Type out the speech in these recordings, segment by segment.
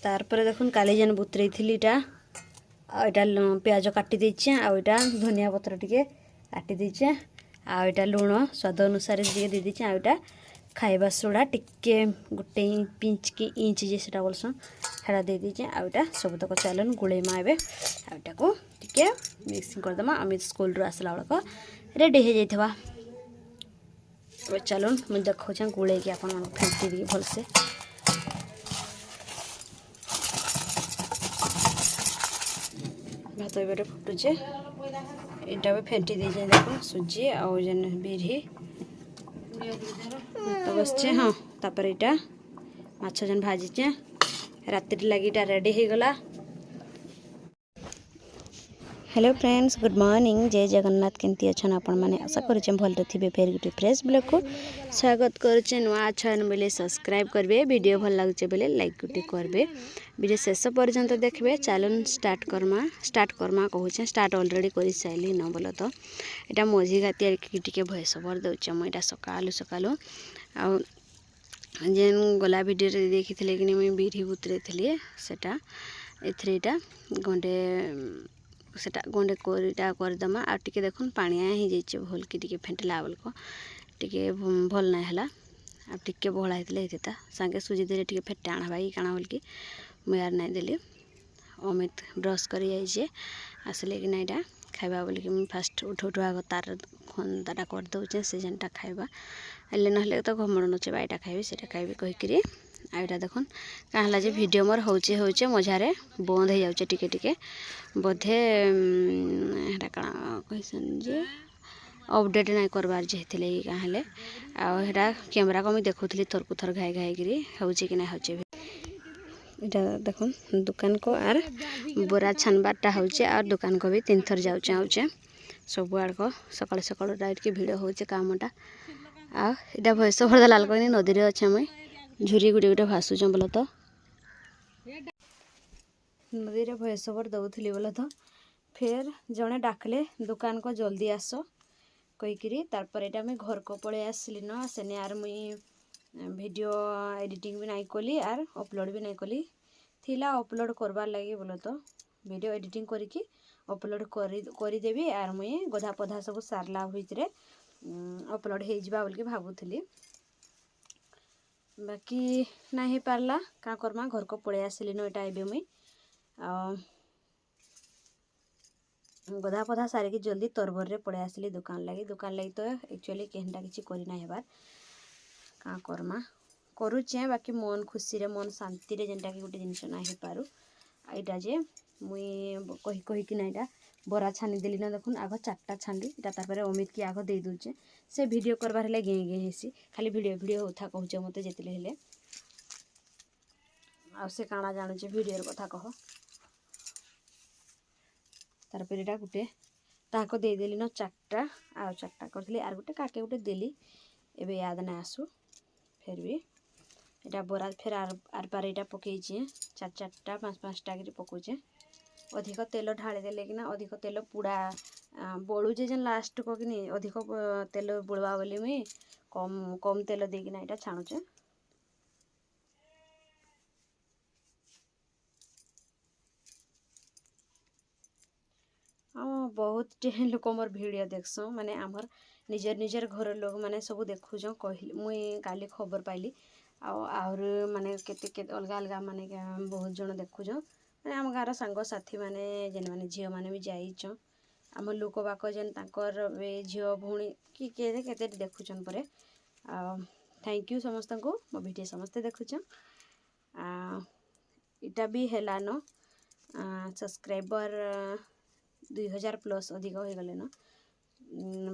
तारपर देखुन काली जेन बुतरे थी इटा प्याज काटी देचे आटा धनिया पत्र टिके काटी देचे आटा लुण स्वाद अनुसार दे देचे आटा खाइबा सोडा टिके गोटे पिंच की इंच जेटा बोलसन हेड़ा दे दीचे आटा सबतक चलन गुड़ेमा ए आटा को टिके मिक्सिंग करदमा आम स्कूल रू आसला बेलक रेडी हो जाइथवा चलन मुझे देखा गुड़े की आप फेंटी दी भलसे भात एबारे फुटुचे इटा भी फेंटी दीजे देख सुजी आउ जेन बिरही तो बसचे हाँ तापर इटा माछ जेन भाजीचे राति लगी इटा रेडी हो गला। हेलो फ्रेंड्स गुड मॉर्निंग जय जगन्नाथ केमती अच्छा आपण मैंने आशा करें भल थे फेर गोटे फ्रेश ब्लॉग को स्वागत करें नुआ अच्छा बेले सब्सक्राइब करेंगे वीडियो भल लगे बेले लाइक गोटे करेंगे वीडियो शेष पर्यंत देखबे चलन स्टार्ट करमा कहूँ स्टार्ट ऑलरेडी कर सारे न बोल तो यहाँ मझी घाती टे भयस भर दूचे मुझे सकालू सकालू जेन गला वीडियो देखी कि मुझे बिरही बुतरे थी सेटा एथरेटा गंडे सेटा गंडे कोरीटा करदमा आ टिके देखुन पानिया ही जाइए भल कि टिके फेंटला बेलक टिके भल ना है आ टिके बहला होता सांगे सुजी दे टिके फेटे आना भाई काଣା बोल कि मुझे यार नहीं देली अमित ब्रश कर जाइए आसले कि ना यहाँ खाइबा बोल कि फास्ट उठ आग तार खंदाटा करदे से जेनटा खाइबा हेल्ले ना तो घमड़ नचेबा यहाँ खाइबी से खाइबी कहीकि आईटा देखुन क्या है जे भिडियो मोर होचे मझारे बंद हो जाऊे टिके टिके बोधे हेटा काଣା कहसन जे अपडेट नहीं करबार जे हेथिले क्या हेले आटा कैमरा को मुझे देखुली थरकु थर घाई घाई करी होचे कि ना होचे इटा देखुन दुकान को आर बोरा छानबारटा होचे और दुकान को भी 3 थर जाऊचे आउचे सब आड़ को सकाल सकाल राइट की भिड़ होचे कामटा आ इटा भैंस भरदा लाल कहीं नदी रे अच्छे मुई झुरी गुटे गुटे भासुच बोल तो नदी रे भैंस भर दौली बोल तो फिर जड़े डाकले दुकान को जल्दी आस कहीकि तारपर यहाँ मुझे घर को पलि आसली न सेने आर मुई वीडियो एडिटिंग भी नहीं कली आर अपलोड भी नहीं कली थिला अपलोड करबार लगी बोल तो वीडियो एडिटिंग करके अपलोड करदेवी आर मुई गधा पधा सब सारला भितर अपलोड हो जावा बोल भावुली बाकी नहीं हो पारला क्या करमा घर को पलि आसली न यहाँ एवं मुई गधा पधा सारिकी जल्दी तरबर पलि आसली दुकान लगी तो एक्चुअली केनटा किसी करना हेबार क्या करमा करुचे बाकी मन खुशी रे मन शांति रे जेनटा कि गोटे जिनस ना हो पारू यहाँ जे मुई कहीकि ना यहाँ बरा छानी देली ना देखुन आग 4टा छानी इटा तार अमित की आग दे दूचे से वीडियो करबार हेले गे गे हेसी खाली वीडियो होता कहूचे मत जितले हेले आ से काଣା जानुचे वीडियो कथा कह तारपर यहाँ गोटे ताको देदेली न 4टा आ 4टा करी आर गोटे काके गोटे देली एवं याद ना आसू फिर भी यहाँ बरा फिर आर पार यहाँ पकईचे 4टा 5टा कि पकाउचे अधिक तेल ढाली देले कि अधिक तेल पुड़ा बड़ुचे जेन लास्ट को कि अधिक तेल बुड़वा बोली मुई कम तेल देकिना यहाँ छाणुचे बहुत टे लोक मोर वीडियो देखसो माने आमर निजर घर लोग माने सब देखुच कहली मुई काली खबर पाइली आउर माने केते अलग अलग माने बहुत जन देखुच माने आम गाँव सांग साथी माने जेन माने झील माने भी जाइच आम लोक बाक जेन तांकर झील भौणी कि केते देखुचन परे थैंक यू समस्त को मो वीडियो समस्ते देखुच इटा भी हेलान सब्सक्राइबर 2000 प्लस अधिक हो गले न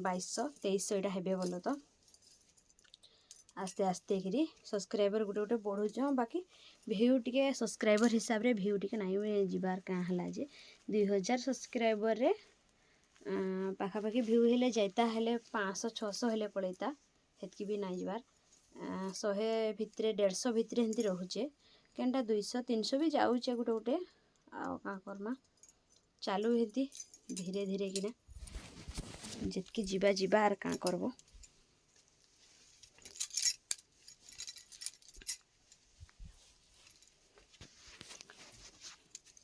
2200 2300 यहाँ हे बोल तो आस्ते आस्ते करी सब्सक्राइबर गोटे गोटे बढ़ुच बाकी भ्यू टिके सब्सक्राइबर हिसाब रे भ्यू टिके नहीं जीवार क्या है जे 2000 सब्सक्राइबर रे पाखापाखि भ्यू हेले जाता हेले 500-600 हेले पड़ेता हेतकी भी नहीं जीवार 100 भितरे 150 भितरे हेंती रोचे केनटा 200-300 भी जाऊचे गोटे गोटे आ क्या करमा चालू हेती धीरे धीरे कि जितकी जीवा जीवा आर क्या करबो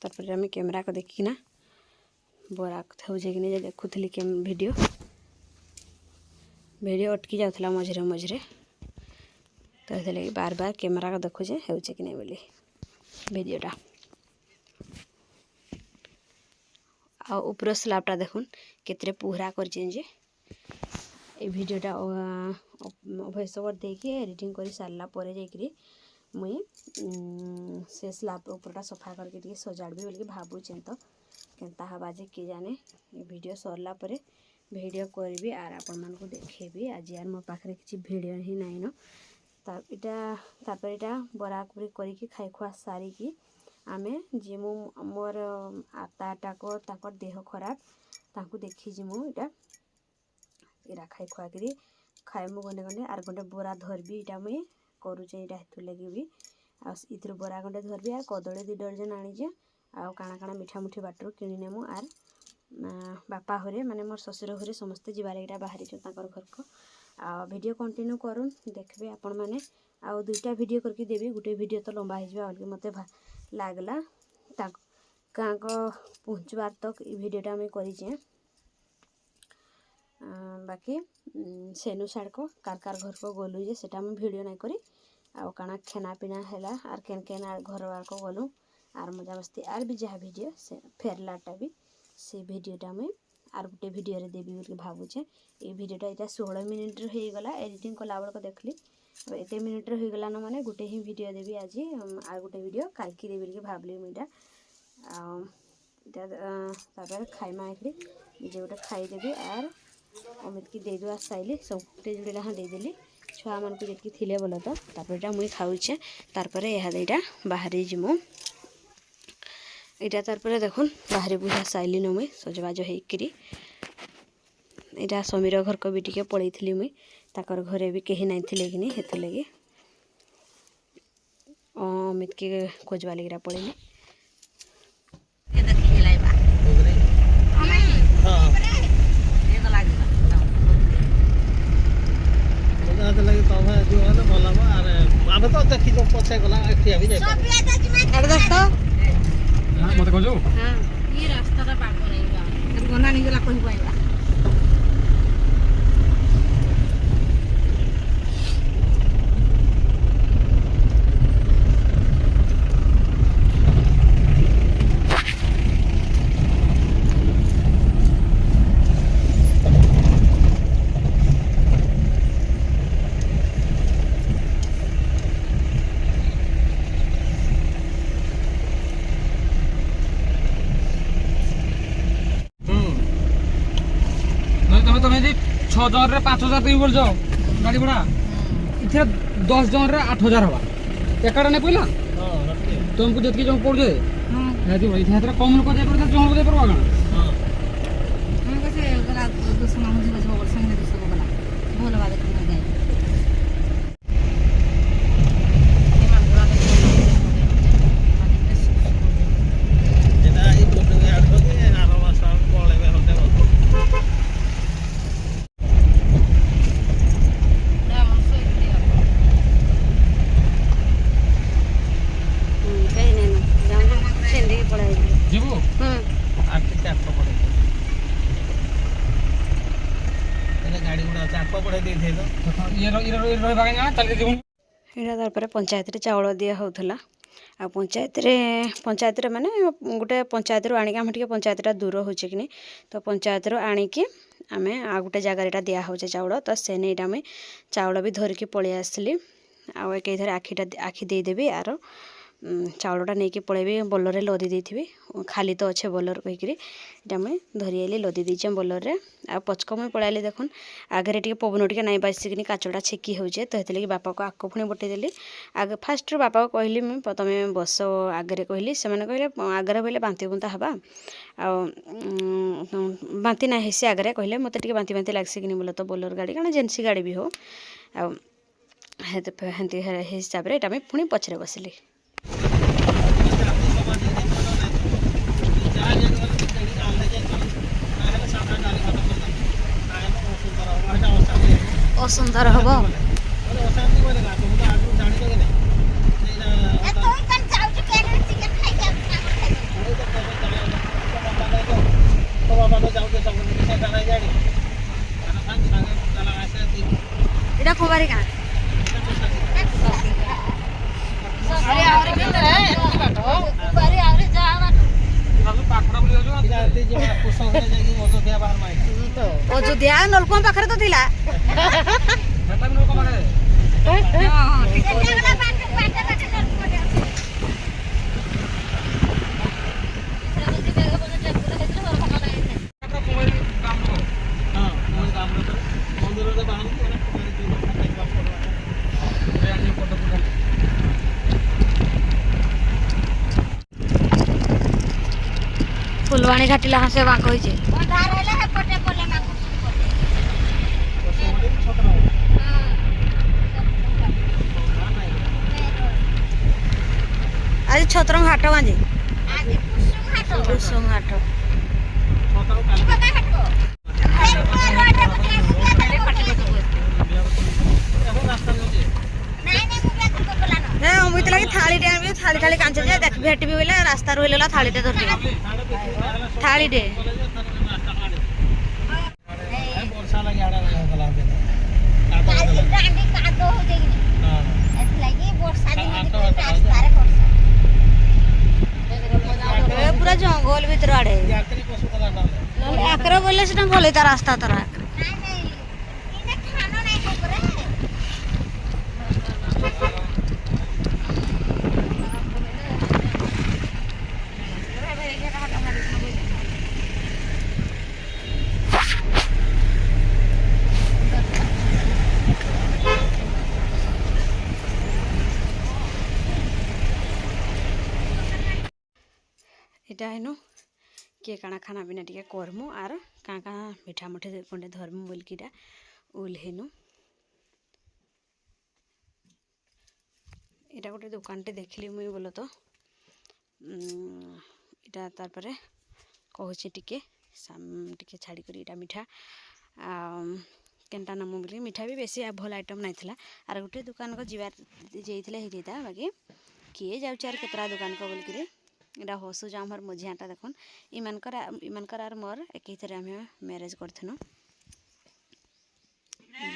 तापर आम कैमेरा को देखिना बरा हो कि देखुली वीडियो वीडियो अटकी जाऊला मझे मझे तो ये बार बार कैमेरा को देखुचे हो कि नहीं बोली वीडियोटा आपर स्लाबटा देखुन केतरे पुहरा कर वीडियोटा वॉइस ओवर देके एडिटिंग कर सारा पर जाकरी मुई से स्लाब उपरटा सफा करके सजाड़ी बोल भावुचे तो केनता हवा जे किए जाने वीडियो सरला परे वीडियो करी आर आपण मानक देखेबी आज यार मो पाखे किसी वीडियो ही नाइन इटा बरा पूरी करके खाई खुआ सारिकी आमे जिमु मोर आताटाको ताकर देह खराब ताकू देखी जिमु इटा खाई खुआ करी खाइमु गंडे गंडे आर गंडे बोरा धरबी इटा मुई करुचे इटा हेतु लगी भी इथर बोरा गंडे धरबी आर कदली 2 दर्जन आनीजे आउ काଣା काଣା मिठा मुठी बाटर किणी नेमु आर बापा हरे माने मोर ससुर हरे समस्ते जीवार इटा बाहरी ताकर घर को वीडियो कंटिन्यू करूँ देखबे आपण माने आउ 2टा वीडियो करके देवी गोटे वीडियो तो लंबा हो बोल मते लागला गाँ को पहुँचवार तक ये वीडियोटा मुझे करें बाकी सेनु साड़ को कार घर को गलु जे सेटा मुझे वीडियो नहीं करी आउ काना खाना पीना है आर केन केन घर वार को गलु आर मजा मस्ती आर भी जहाँ वीडियो से फेरलाटा भी से वीडियोटा मुझे आर गोटे वीडियो रे देवी बोल भावुचे ये वीडियोटा यहाँ 16 मिनिट हो गला एडिटिंग कला बेल को देखली अब एत मिनिट हो गला न माने गोटे ही वीडियो देवी आज आर गोटे वीडियो काल की देवी बोल भावली मुझा तापर खाइमा आखिरी निजे गोटे खाईदेवी आर अमित की दे दुआ साइली सब गोटे जोड़े हाँ देदेली छुआ मान को जी थी बोल तो तापर मुई खाऊचे तार यहाँ यहाँ बाहरी जिमु इटा तार देखुन बाहरी बुझा साइली न मुई सजबाज होकरी इटा समीर घर को भी टिके पड़े थी मुई ताकर घरे भी कहीं नहीं थे कि हेतु लगी अमित के खोजवा लगी पड़ेली देखी पचे गला मत कहजो हां ये रास्ता पार करैबा गना नहीं गला कहि पाइबा जन 5000 देवी बोल जाओ गाड़ी भाड़ा इथे 10 जन 8000 हवा एकड़ा नहीं पइला तुमको जतकी जम पड़ जाए हां इथे कम लोग जाय पड़ता जम जाय परवा हां हम कैसे गला दूसरा मुझे बजबो बोल संग दूसरा गला बोल बात करना जाए जेटा ई फोटो के आड़ के आरो साल पळेबे होते तार पंचायत चाउल दिया होता आ पंचायत माने गोटे पंचायत आनिक आम टे पंचायत दूर हो तो पंचायत आनिकी आम आ गोटे जगार दिया हो चाउल तो से नहीं आम चाउल भी धरिकी पलि आसली आईथर आखि देदेवी आर चाउलटा नहीं कि पलैबी बोलर लदी देथि खाली तो अच्छे बोलर कहीकि मुझे धरी आइली लदी देचे बोलर आ पचक मुझे पलैली देखुन आगे टे पवन टे नहीं बासिक काचटा छेकी होचे तो ये बापा को आक पुणी बटेदेली आगे फास्ट बापा को कहली मुझे तुम बस आगे कहली से कहले आगे बोले बांती बुंता हवा बांती ना हेसी आगे कहले मत टे बांती बांती लगसी कि बोले तो बोलर गाड़ी क्या जेन्सी गाड़ी भी हो हिसाब से यहाँ पुणी पचरे बसली असुंदर हम ଅଯୋଧ୍ୟା ନଲକୂଅ ପାଖରେ ତ ଥିଲା। ଫୁଲବାଣୀ ଘାଟିଲା ହାସେ ବାଙ୍କ ହେଇଛି। ଆଜି ଛତ୍ରଙ୍ଗ ହାଟ କାଞ୍ଜି କୁସୁମ ହାଟ। ଅମୃତ ଲାଗି ଥାଳିଟେ ଆଣିବି ଥାଳି ଥାଳି କାଞ୍ଚ ଯେ ଦେଖ ଭେଟିବି ବୋଇଲେ ରାସ୍ତା ରହିଲା ଥାଳିଟେ ଧରିବି ଥାଳିଟେ। ପୁରା ଜଙ୍ଗଲ ଭିତର ଆଡେ ଆକରେ ବୋଇଲେ ସେଟା ଭଲ ତା ରାସ୍ତା ତାର ଏଇଟା ହେନୁ କିଏ କାଣା ଖାନା ପିନା ଟିକେ କରମୁ ଆର କାଁ କାଁ ମିଠା ମୁଠି ଖଣ୍ଡେ ଧରମୁ ବୋଲିକି ଇଟା ଓହ୍ଲେଇନୁ। ଏଇଟା ଗୋଟେ ଦୋକାନଟେ ଦେଖିଲି ମୁଇଁ ବୋଲ ତ ଏଇଟା ତାପରେ କହୁଛି ଟିକେ ଟିକେ ଛାଡ଼ିକରି ଏଇଟା ମିଠା କେନ୍ଟା ନମୁ ବୋଲି ମିଠା ବି ବେଶୀ ଭଲ ଆଇଟମ୍ ନାଇଁ ଥିଲା। ଆର ଗୋଟେ ଦୋକାନକୁ ଯିବାର ଯାଇଥିଲେ ହେଇଯାଇତା ବାକି କିଏ ଯାଉଛି ଆର କେତେଟା ଦୋକାନକୁ ବୋଲିକିରି ଏଇଟା ହସୁଛ ଆମର ମଝିଆଟା ଦେଖୁନ୍ ଇମାନଙ୍କର ଆର ମୋର୍ ଏକଇଥିରେ ଆମେ ମ୍ୟାରେଜ୍ କରିଥିନୁ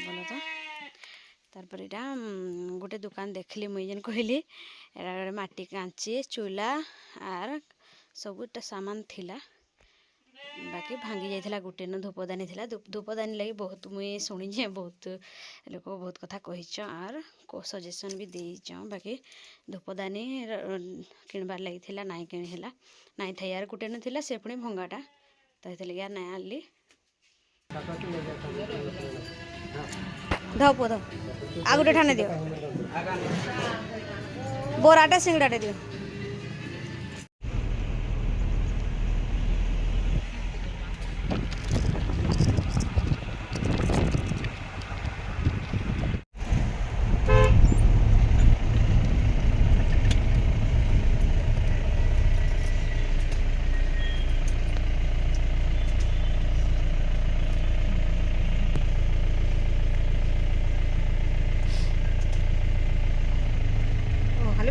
ବୋଲ ତ। ତାପରେ ଏଇଟା ଗୋଟେ ଦୋକାନ ଦେଖିଲି ମୁଇଁ ଯେନ୍ କହିଲି ଏଇଟା ଗୋଟେ ମାଟି କାଞ୍ଚି ଚୁଲା ଆର ସବୁଟା ସାମାନ ଥିଲା ବାକି ଭାଙ୍ଗି ଯାଇଥିଲା ଗୋଟେ ନ ଧୂପଦାନୀ ଥିଲା ଧୂପଦାନୀ ଲାଗି ବହୁତ ମୁଇଁ ଶୁଣିଛେ ବହୁତ ଲୋକ ବହୁତ କଥା କହିଛ ଆର ସଜେସନ୍ ବି ଦେଇଛ ବାକି ଧୂପଦାନୀ କିଣିବାର ଲାଗି ଥିଲା ନାଇଁ କିଣି ହେଲା ନାଇଁ ଥାଇ ଆର ଗୋଟେ ନ ଥିଲା ସେ ପୁଣି ଭଙ୍ଗାଟା ତ ହେଥିଲାଗି ଆର ନାଇଁ ଆଣିଲି। ଧପ ଆଉ ଗୋଟେ ଠାନେ ଦିଅ ବରାଟେ ସିଙ୍ଗଡ଼ାଟେ ଦିଅ।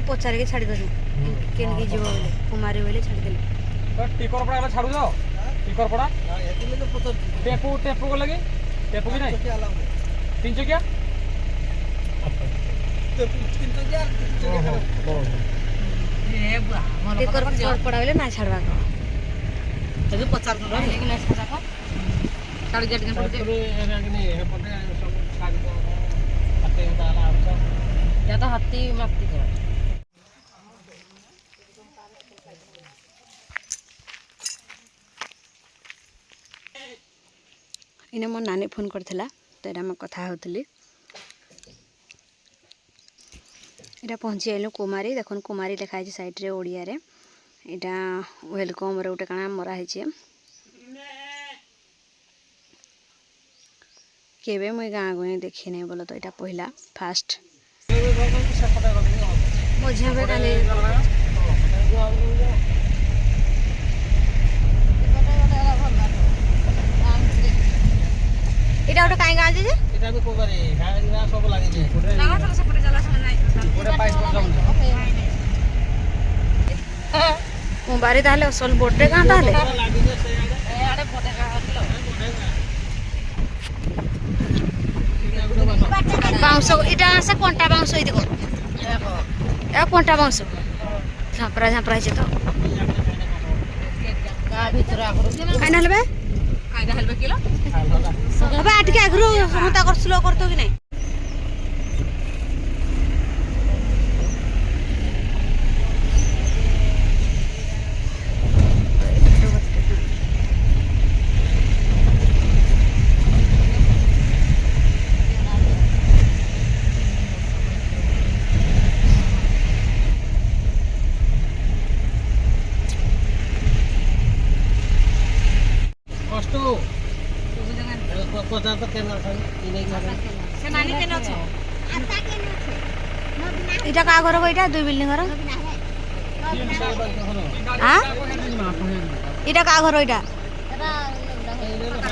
ପଚାରିକି ଛାଡ଼ିଦେଲୁ କେନିକି ଯିବ ବୋଲେ କୁମାରୀ ବୋଇଲେ ଛାଡ଼ିଦେଲୁ। ଟିକର ପଡ଼ା ଗଲେ ଛାଡ଼ୁଛ ଟିକର ପଡ଼ା ଟେପୁ ଟେପୁ ଗଲେ କି ଟେପୁ କି ନାହିଁ ତିନି ଚକିଆ ଟିକର ପଡ଼ା ବୋଲେ ନାଇଁ ଛାଡ଼ବାକ ତ ହାତୀ ମାତି ଇନେ ମୋ ନାନୀ ଫୋନ୍ କରିଥିଲା ତ ଏଇଟା ମୁଁ କଥା ହେଉଥିଲି। ଏଇଟା ପହଞ୍ଚି ଆଇଲୁ କୁମାରୀ ଦେଖୁନ୍ କୁମାରୀ ଲେଖା ହେଇଛି ସାଇଡ଼୍ରେ ଓଡ଼ିଆରେ ଏଇଟା ୱେଲକମ୍ରେ ଗୋଟେ କାଣା ମରା ହେଇଛି। କେବେ ମୁଇଁ ଗାଁ ଗୁଇଁ ଦେଖିନି ବୋଲ ତ ଏଇଟା ପହିଲା ଫାଷ୍ଟ ମଝିଆ କାଲି এটা ওটা কাই গাল যে এটা আমি কোবারে হ্যাঁ সব লাগি যে লাগা তো সেপটে জ্বালা সময় নাই পুরো পাইপ করে যাও কুমারী তাহলে অসল বোটে গাঁ তাহলে লাগি যে সেই আড়ে বটে গা হলো বাউঁশ এটা আছে কোনটা বাউঁশ এই দেখো দেখো এ কোনটা বাউঁশ ଝାପରା ଝାପରା ହେଇଛି ତ ଗାଁ ଭିତରେ ଆଗରୁ କାଇଁ ହେଲେ କାଇଦା ହେଲବେ କିଲୋ ଏବେ ଟିକେ ଆଗରୁ ହନ୍ତା କର ସ୍ଲୋ କରतो କି ନାଇଁ কষ্ট কথা তো কেন ସେ ନାନୀ କେନ ଅଛ এটা কা ঘর গো এটা দুই বিল্ডিং ঘর হ্যাঁ এটা কা ঘর এটা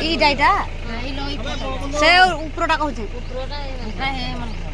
এইটা এটা এই লই সে উপরটা কହୁছে ଉପରଟା হে ମାନେ